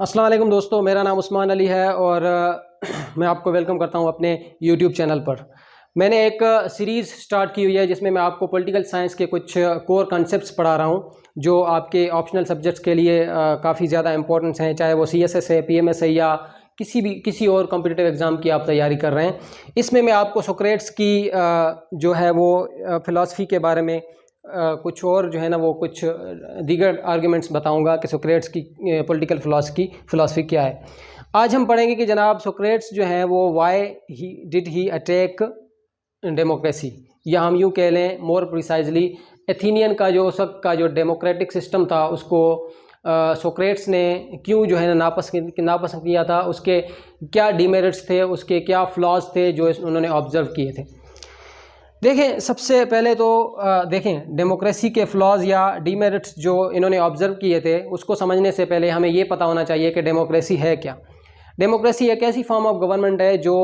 अस्सलाम वालेकुम दोस्तों, मेरा नाम उस्मान अली है और मैं आपको वेलकम करता हूं अपने YouTube चैनल पर। मैंने एक सीरीज़ स्टार्ट की हुई है जिसमें मैं आपको पॉलिटिकल साइंस के कुछ कोर कॉन्सेप्ट्स पढ़ा रहा हूं जो आपके ऑप्शनल सब्जेक्ट्स के लिए काफ़ी ज़्यादा इंपॉर्टेंस हैं, चाहे वो CSS है, PMS है या किसी और कॉम्पिटिटिव एग्ज़ाम की आप तैयारी कर रहे हैं। इसमें मैं आपको सोक्रेट्स की जो है वो फ़िलासफ़ी के बारे में कुछ और जो है ना वो कुछ दीगर आर्ग्यूमेंट्स बताऊंगा कि सोक्रेट्स की पॉलिटिकल फ़िलासफ़ी क्या है। आज हम पढ़ेंगे कि जनाब सोक्रेट्स जो हैं वो why did he attack democracy, या हम यूँ कह लें मोर प्रिसाइजली एथेनियन का जो उस वक्त का जो डेमोक्रेटिक सिस्टम था उसको सोक्रेट्स ने क्यों जो है ना नापसंद किया था, उसके क्या डिमेरिट्स थे, उसके क्या फ्लॉज थे जो उन्होंने ऑब्ज़र्व किए थे। देखें, सबसे पहले तो देखें डेमोक्रेसी के फ्लॉज या डीमेरिट्स जो इन्होंने ऑब्ज़र्व किए थे उसको समझने से पहले हमें ये पता होना चाहिए कि डेमोक्रेसी है क्या। डेमोक्रेसी एक ऐसी फॉर्म ऑफ गवर्नमेंट है जो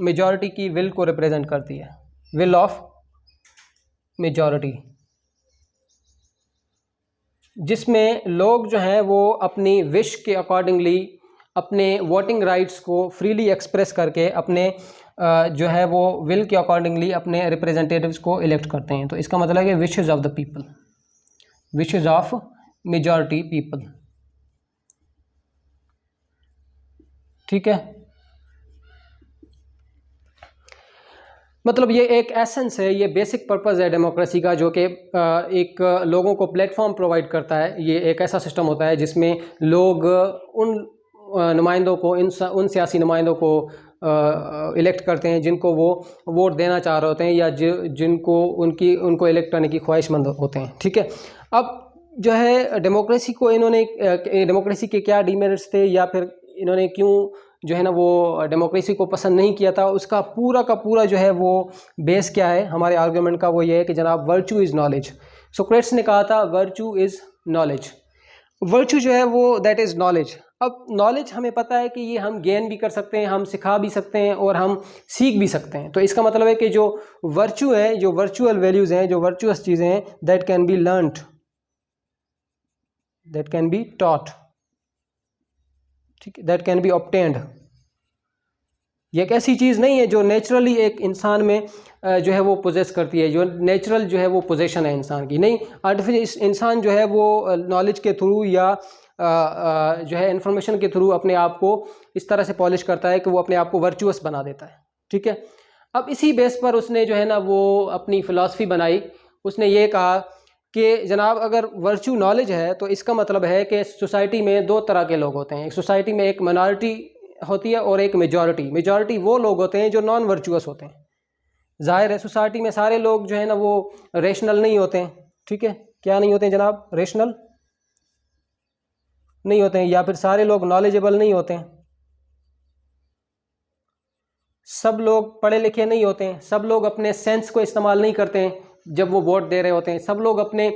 मेजॉरिटी की विल को रिप्रेजेंट करती है, विल ऑफ मेजॉरिटी, जिसमें लोग जो हैं वो अपनी विश के अकॉर्डिंगली अपने वोटिंग राइट्स को फ्रीली एक्सप्रेस करके अपने जो है वो विल के अकॉर्डिंगली अपने रिप्रेजेंटेटिव्स को इलेक्ट करते हैं। तो इसका मतलब है कि wishes of the people, wishes of majority people, ठीक है। मतलब ये एक एसेंस है, ये बेसिक पर्पस है डेमोक्रेसी का, जो कि एक लोगों को प्लेटफॉर्म प्रोवाइड करता है। ये एक ऐसा सिस्टम होता है जिसमें लोग उन नुमाइंदों को, उन सियासी नुमाइंदों को इलेक्ट करते हैं जिनको वो वोट देना चाह रहे होते हैं या जिनको उनको इलेक्ट करने की ख्वाहिशमंद होते हैं, ठीक है। अब जो है डेमोक्रेसी को इन्होंने डेमोक्रेसी के क्या डीमेरिट्स थे या फिर इन्होंने क्यों जो है ना वो डेमोक्रेसी को पसंद नहीं किया था, उसका पूरा का पूरा जो है वो बेस क्या है हमारे आर्गुमेंट का, वो ये है कि जनाब वर्च्यू इज़ नॉलेज। सोक्रेट्स ने कहा था वर्च्यू इज़ नॉलेज, वर्च्यू जो है वो दैट इज़ नॉलेज। अब नॉलेज हमें पता है कि ये हम गेन भी कर सकते हैं, हम सिखा भी सकते हैं और हम सीख भी सकते हैं। तो इसका मतलब है कि जो वर्च्यू है, जो वर्चुअल वैल्यूज़ हैं, जो वर्चुअस चीज़ें हैं, that can be learned, that can be taught, ठीक है, दैट कैन बी ऑब्टेन्ड। ये एक ऐसी चीज़ नहीं है जो नेचुरली एक इंसान में जो है वो पोजेस करती है, जो नेचुरल जो है वो पोजेशन है इंसान की, नहीं। आर्टिफिशियल इंसान जो है वो नॉलेज के थ्रू या जो है इंफॉर्मेशन के थ्रू अपने आप को इस तरह से पॉलिश करता है कि वो अपने आप को वर्चुअस बना देता है, ठीक है। अब इसी बेस पर उसने जो है ना वो अपनी फ़िलासफ़ी बनाई। उसने ये कहा कि जनाब अगर वर्च्यू नॉलेज है तो इसका मतलब है कि सोसाइटी में दो तरह के लोग होते हैं। एक सोसाइटी में एक माइनॉरिटी होती है और एक मेजॉरिटी। मेजॉरिटी वो लोग होते हैं जो नॉन वर्चुअस होते हैं। जाहिर है सोसाइटी में सारे लोग जो है ना वो रेशनल नहीं होते हैं, ठीक है। क्या नहीं होते हैं जनाब? रेशनल नहीं होते हैं, या फिर सारे लोग नॉलेजेबल नहीं होते हैं, सब लोग पढ़े लिखे नहीं होते हैं, सब लोग अपने सेंस को इस्तेमाल नहीं करते हैं जब वो वोट दे रहे होते हैं, सब लोग अपने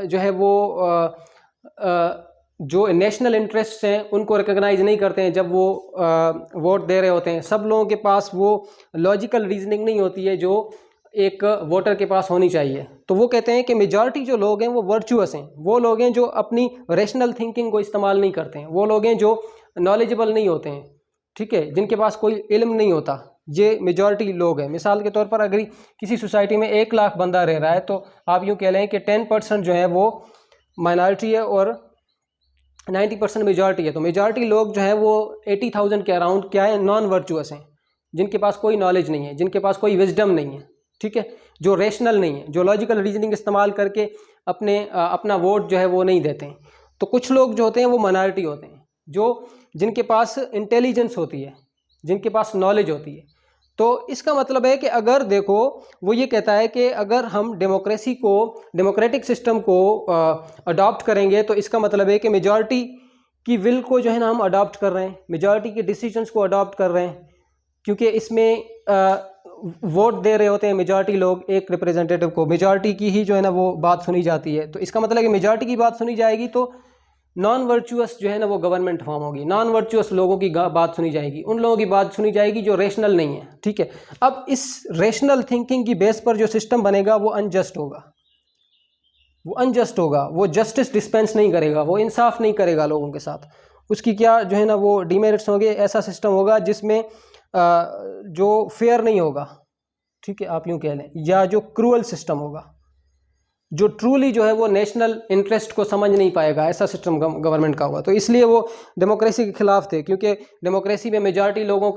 जो है वो जो नेशनल इंटरेस्ट हैं उनको रिकॉग्नाइज नहीं करते हैं जब वो वोट दे रहे होते हैं, सब लोगों के पास वो लॉजिकल रीजनिंग नहीं होती है जो एक वोटर के पास होनी चाहिए। तो वो कहते हैं कि मेजॉरिटी जो लोग हैं वो वर्चुअस हैं, वो लोग हैं जो अपनी रेशनल थिंकिंग को इस्तेमाल नहीं करते हैं, वो लोग हैं जो नॉलेजेबल नहीं होते हैं, ठीक है, जिनके पास कोई इल्म नहीं होता। ये मेजॉरिटी लोग हैं। मिसाल के तौर पर अगर किसी सोसाइटी में 1 लाख बंदा रह रहा है तो आप यूँ कह लें कि 10% जो है वो माइनॉरिटी है और 90% मेजॉरिटी है। तो मेजॉरिटी लोग जो है वो 80,000 के अराउंड क्या है, नॉन वर्चुअस हैं, जिनके पास कोई नॉलेज नहीं है, जिनके पास कोई विजडम नहीं है, ठीक है, जो रेशनल नहीं है, जो लॉजिकल रीजनिंग इस्तेमाल करके अपना वोट जो है वो नहीं देते हैं। तो कुछ लोग जो होते हैं वो माइनॉरिटी होते हैं, जो जिनके पास इंटेलिजेंस होती है, जिनके पास नॉलेज होती है। तो इसका मतलब है कि अगर देखो वो ये कहता है कि अगर हम डेमोक्रेसी को, डेमोक्रेटिक सिस्टम को अडॉप्ट करेंगे तो इसका मतलब है कि मेजॉरिटी की विल को जो है ना हम अडॉप्ट कर रहे हैं, मेजॉरिटी के डिसीजंस को अडॉप्ट कर रहे हैं, क्योंकि इसमें वोट दे रहे होते हैं मेजॉरिटी लोग एक रिप्रेजेंटेटिव को, मेजॉरिटी की ही जो है ना वो बात सुनी जाती है। तो इसका मतलब है कि मेजॉरिटी की बात सुनी जाएगी तो नॉन वर्चुअस जो है ना वो गवर्नमेंट फॉर्म होगी, नॉन वर्चुअस लोगों की बात सुनी जाएगी, उन लोगों की बात सुनी जाएगी जो रेशनल नहीं है, ठीक है। अब इस रेशनल थिंकिंग की बेस पर जो सिस्टम बनेगा वो अनजस्ट होगा, वो अनजस्ट होगा, वो जस्टिस डिस्पेंस नहीं करेगा, वो इंसाफ नहीं करेगा लोगों के साथ, उसकी क्या जो है ना वो डिमेरिट्स होंगे। ऐसा सिस्टम होगा जिसमें जो फेयर नहीं होगा, ठीक है, आप यूँ कह लें, या जो क्रूअल सिस्टम होगा, जो ट्रूली जो है वो नेशनल इंटरेस्ट को समझ नहीं पाएगा, ऐसा सिस्टम गवर्नमेंट का होगा। तो इसलिए वो डेमोक्रेसी के खिलाफ थे, क्योंकि डेमोक्रेसी में मेजॉरिटी लोगों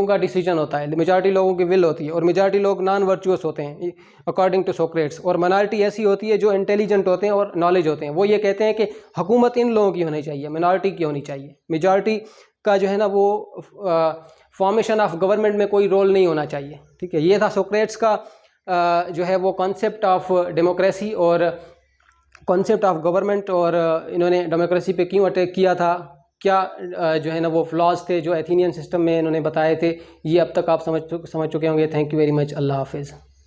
का डिसीजन होता है, मेजॉरिटी लोगों की विल होती है, और मेजॉरिटी लोग नॉन वर्चुअस होते हैं अकॉर्डिंग टू सोक्रेट्स, और माइनॉरिटी ऐसी होती है जो इंटेलिजेंट होते हैं और नॉलेज होते हैं। वो ये कहते हैं कि हुकूमत इन लोगों की होनी चाहिए, मिनॉरिटी की होनी चाहिए, मेजॉरिटी का जो है ना वो फॉर्मेशन ऑफ गवर्नमेंट में कोई रोल नहीं होना चाहिए, ठीक है। ये था सोक्रेट्स का जो है वो कॉन्सेप्ट ऑफ डेमोक्रेसी और कॉन्सेप्ट ऑफ गवर्नमेंट, और इन्होंने डेमोक्रेसी पे क्यों अटैक किया था, क्या जो है ना वो फ्लॉज थे जो एथेनियन सिस्टम में इन्होंने बताए थे, ये अब तक आप समझ चुके होंगे। Thank you very much. अल्लाह हाफिज़।